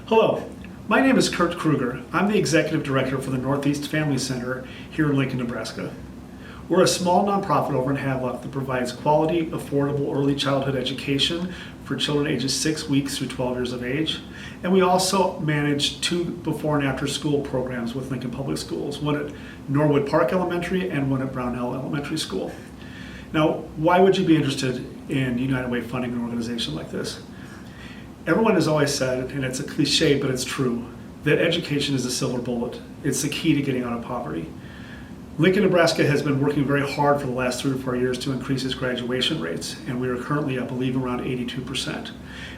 Hello, my name is Kurt Kruger. I'm the Executive Director for the Northeast Family Center here in Lincoln, Nebraska. We're a small nonprofit over in Havelock that provides quality, affordable early childhood education for children ages 6 weeks through 12 years of age. And we also manage 2 before and after school programs with Lincoln Public Schools, one at Norwood Park Elementary and one at Brownell Elementary School. Now, why would you be interested in United Way funding an organization like this? Everyone has always said, and it's a cliche, but it's true, that education is a silver bullet. It's the key to getting out of poverty. Lincoln, Nebraska has been working very hard for the last 3 or 4 years to increase its graduation rates, and we are currently, I believe, around 82%,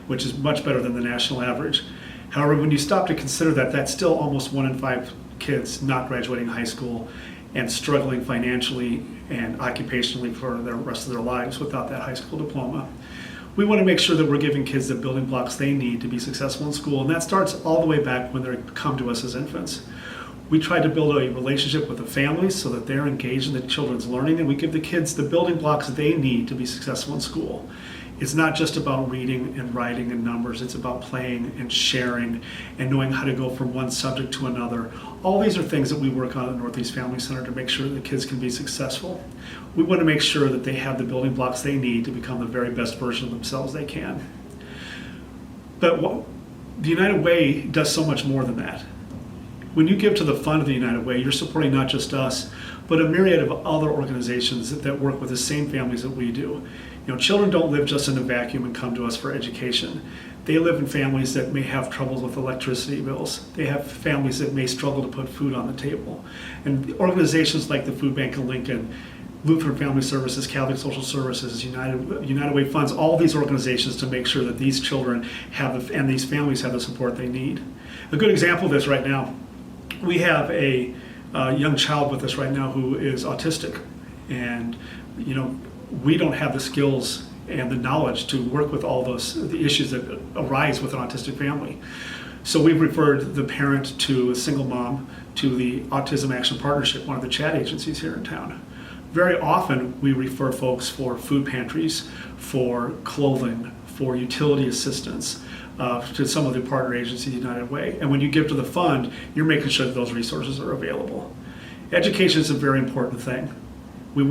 which is much better than the national average. However, when you stop to consider that, that's still almost 1 in 5 kids not graduating high school and struggling financially and occupationally for the rest of their lives without that high school diploma. We want to make sure that we're giving kids the building blocks they need to be successful in school, and that starts all the way back when they come to us as infants. We try to build a relationship with the families so that they're engaged in the children's learning, and we give the kids the building blocks they need to be successful in school. It's not just about reading and writing and numbers, it's about playing and sharing and knowing how to go from one subject to another. All these are things that we work on at the Northeast Family Center to make sure that kids can be successful. We want to make sure that they have the building blocks they need to become the very best version of themselves they can. But the United Way does so much more than that. When you give to the fund of the United Way, you're supporting not just us, but a myriad of other organizations that work with the same families that we do. You know, children don't live just in a vacuum and come to us for education. They live in families that may have troubles with electricity bills. They have families that may struggle to put food on the table. And organizations like the Food Bank of Lincoln, Lutheran Family Services, Catholic Social Services, United Way funds all these organizations to make sure that these children and these families have the support they need. A good example of this right now, we have a young child with us right now who is autistic, and we don't have the skills and the knowledge to work with all the issues that arise with an autistic family. So we've referred the parent to a single mom to the Autism Action Partnership, one of the CHAD agencies here in town. Very often we refer folks for food pantries, for clothing, for utility assistance, to some of the partner agencies, United Way. And when you give to the fund, you're making sure that those resources are available. Education is a very important thing.